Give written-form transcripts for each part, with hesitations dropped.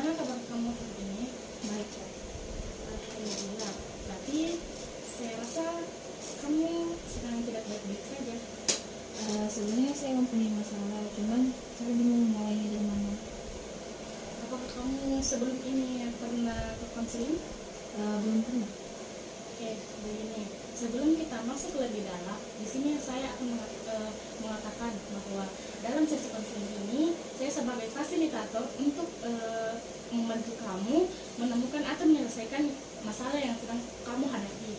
Bagaimana kabar kamu hari ini? Baik, Kak. Alhamdulillah. Tapi saya rasa kamu sedang tidak baik-baik saja. Sebenarnya saya mempunyai masalah, cuman saya bingung mulainya dari mana. Apakah kamu sebelum ini pernah ke konseling? Belum pernah. Oke, begini. Sebelum kita masuk lebih dalam, di sini saya akan mengatakan bahwa dalam sesi konseling ini, saya sebagai fasilitator untuk membantu kamu menemukan atau menyelesaikan masalah yang sedang kamu hadapi.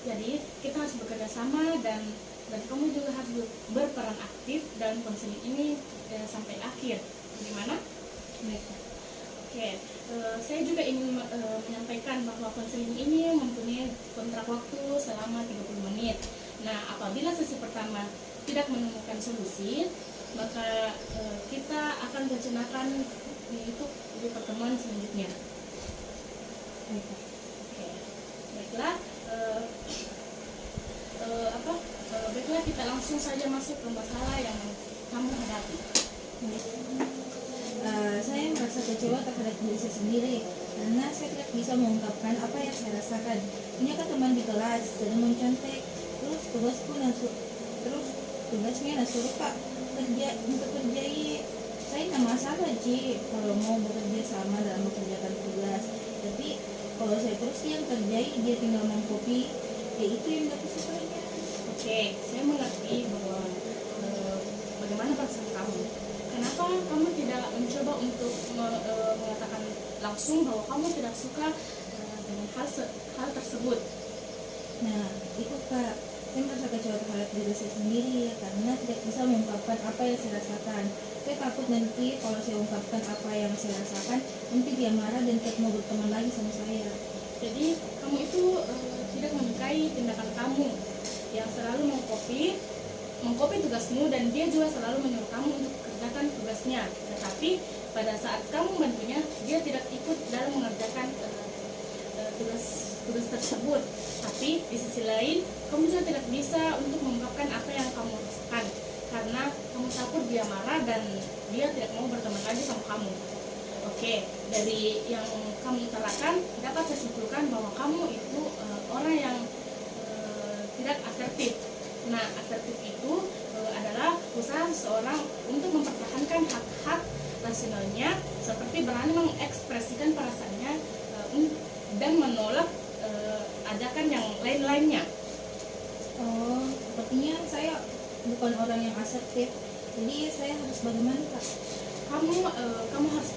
Jadi kita harus bekerja sama dan kamu juga harus berperan aktif dalam konseling ini sampai akhir. Gimana? Baik, Kak. Oke, saya juga ingin menyampaikan bahwa konseling ini mempunyai kontrak waktu selama 30 menit. Nah, apabila sesi pertama tidak menemukan solusi, maka kita akan rencanakan di pertemuan selanjutnya. Baik, Kak. Oke, baiklah. Baiklah, kita langsung saja masuk ke masalah yang kamu hadapi. Saya merasa kecewa terhadap diri saya sendiri karena saya tidak bisa mengungkapkan apa yang saya rasakan. Punya teman di kelas sedang mencontek, terus tugasnya suruh Pak kerja untuk kerjai. Saya tidak masalah Ci kalau mau bekerja sama dalam mengerjakan tugas, tapi kalau saya terus yang kerjai dia tinggal mengcopy, ya itu yang tidak sukanya. Oke, saya mengerti bahwa bagaimana perasaan kamu. Kenapa kamu tidak mencoba untuk mengatakan langsung bahwa kamu tidak suka dengan hal tersebut? Nah, itu Kak, saya merasa kecewa terhadap diri saya sendiri karena tidak bisa mengungkapkan apa yang saya rasakan. Saya takut nanti kalau saya ungkapkan apa yang saya rasakan, nanti dia marah dan tidak mau berteman lagi sama saya. Jadi kamu itu tidak menyukai tindakan kamu yang selalu mengcopy tugasmu, dan dia juga selalu menyuruh kamu untuk kerjakan tugasnya. Tetapi pada saat kamu membantunya, dia tidak ikut dalam mengerjakan tugas tersebut. Tapi di sisi lain, kamu juga tidak bisa untuk mengungkapkan apa yang kamu rasakan karena kamu takut dia marah dan dia tidak mau berteman lagi sama kamu. Oke, dari yang kamu utarakan dapat saya simpulkan bahwa kamu itu orang yang tidak asertif. Nah, asertif itu adalah usaha seseorang untuk mempertahankan hak-hak nasionalnya, seperti berani mengekspresikan perasaannya dan menolak ajakan yang lain-lainnya. Oh, sepertinya saya bukan orang yang asertif. Jadi saya harus bagaimana Kak? Kamu harus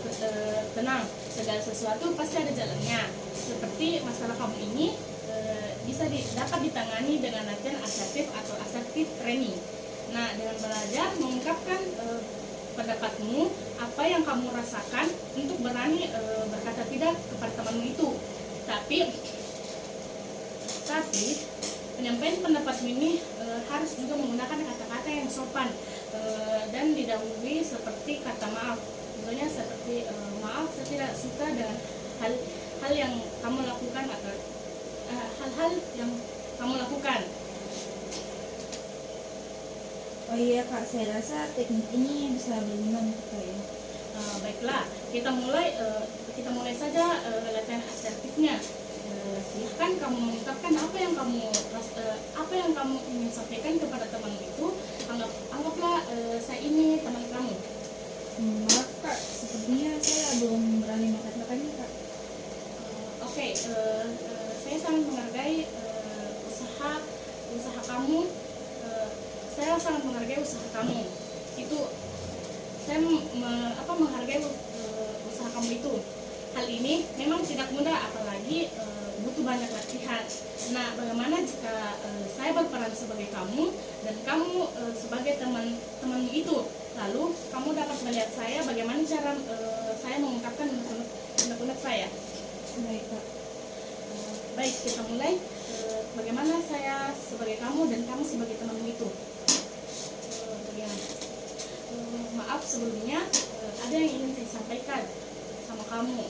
tenang. Segala sesuatu pasti ada jalannya. Seperti masalah kamu ini dapat ditangani dengan latihan asertif atau asertif training. Nah, dengan belajar mengungkapkan pendapatmu, apa yang kamu rasakan, untuk berani berkata tidak kepada temanmu itu. Tapi penyampaian pendapatmu ini harus juga menggunakan kata-kata yang sopan dan didahului seperti kata maaf. Contohnya seperti maaf, saya tidak suka dengan hal yang kamu lakukan atau hal-hal yang kamu lakukan. Oh iya Kak, saya rasa teknik ini bisa berguna untuk saya. Baiklah, kita mulai saja latihan asertifnya. Silahkan kamu mengungkapkan apa yang kamu ingin sampaikan kepada teman itu. Anggaplah saya ini teman kamu. Maaf Kak, sepertinya saya belum berani mengatakannya Kak. Oke, saya sangat menghargai usaha kamu. Saya sangat menghargai usaha kamu. Itu saya menghargai usaha kamu itu. Hal ini memang tidak mudah, apalagi butuh banyak latihan. Nah, bagaimana jika saya berperan sebagai kamu dan kamu sebagai temanmu itu? Lalu kamu dapat melihat saya bagaimana cara saya mengungkapkan unek-unek saya. Baik Kak. Baik, kita mulai. Bagaimana saya sebagai kamu dan kamu sebagai temanmu itu? Maaf sebelumnya, ada yang ingin saya sampaikan sama kamu.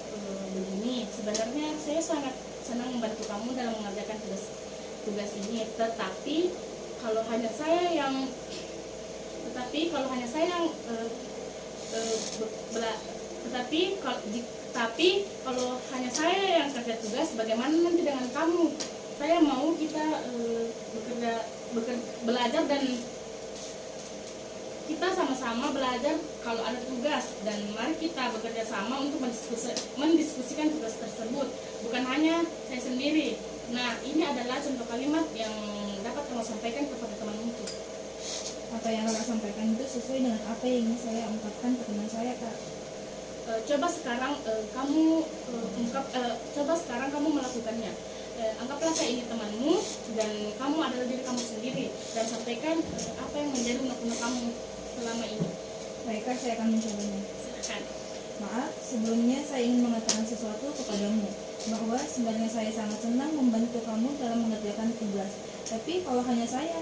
Begini, sebenarnya saya sangat senang membantu kamu dalam mengerjakan tugas ini. Tetapi kalau hanya saya yang Tapi kalau hanya saya yang kerja tugas, bagaimana nanti dengan kamu? Saya mau kita belajar dan kita sama-sama belajar kalau ada tugas, dan mari kita bekerja sama untuk mendiskusikan tugas tersebut, bukan hanya saya sendiri. Nah, ini adalah contoh kalimat yang dapat kamu sampaikan kepada temanmu itu. Apa yang kakak sampaikan itu sesuai dengan apa yang ingin saya ungkapkan ke teman saya, Kak. Coba sekarang kamu melakukannya. Anggaplah saya ini temanmu dan kamu adalah diri kamu sendiri, dan sampaikan apa yang menjadi unek-unek kamu selama ini. Baik, Kak, saya akan mencobanya. Silakan. Maaf, sebelumnya saya ingin mengatakan sesuatu kepadamu, bahwa sebenarnya saya sangat senang membantu kamu dalam mengerjakan tugas. Tapi kalau hanya saya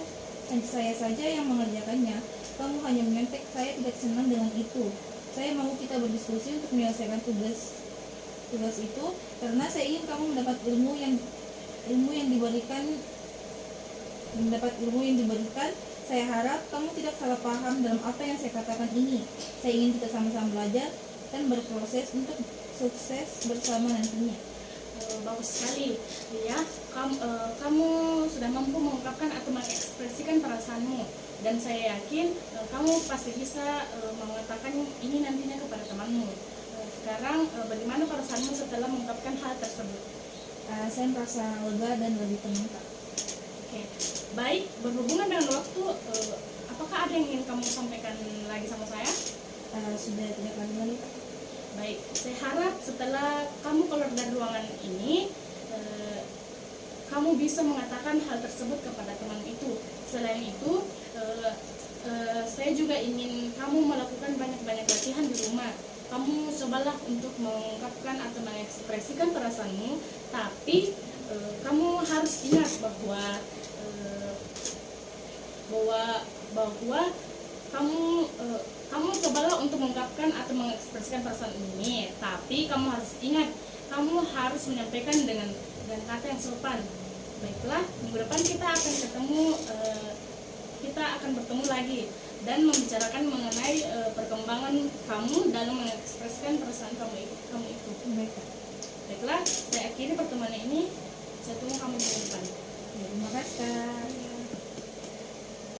saja yang mengerjakannya, kamu hanya menyontek. Saya tidak senang dengan itu. Saya mau kita berdiskusi untuk menyelesaikan tugas itu, karena saya ingin kamu mendapat ilmu yang diberikan. Saya harap kamu tidak salah paham dalam apa yang saya katakan ini. Saya ingin kita sama-sama belajar dan berproses untuk sukses bersama nantinya. Bagus sekali, ya. Kamu sudah mampu mengungkapkan atau mengekspresikan perasaanmu, dan saya yakin kamu pasti bisa mengatakan ini nantinya kepada temanmu. Sekarang bagaimana perasaanmu setelah mengungkapkan hal tersebut? Saya merasa lega dan lebih tenang, Kak. Oke, baik. Berhubungan dengan waktu, apakah ada yang ingin kamu sampaikan lagi sama saya? Sudah tidak lagi, Kak. Baik, saya harap setelah kamu keluar dari ruangan ini, kamu bisa mengatakan hal tersebut kepada teman itu. Selain itu, saya juga ingin kamu melakukan banyak-banyak latihan di rumah. Kamu cobalah untuk mengungkapkan atau mengekspresikan perasaanmu, tapi kamu harus ingat bahwa kamu cobalah untuk mengungkapkan atau mengekspresikan perasaan ini, tapi kamu harus ingat, kamu harus menyampaikan dengan kata yang sopan. Baiklah, minggu depan kita akan bertemu lagi dan membicarakan mengenai perkembangan kamu dalam mengekspresikan perasaan kamu itu. Baik, Kak. Baiklah, saya akhiri pertemuan ini.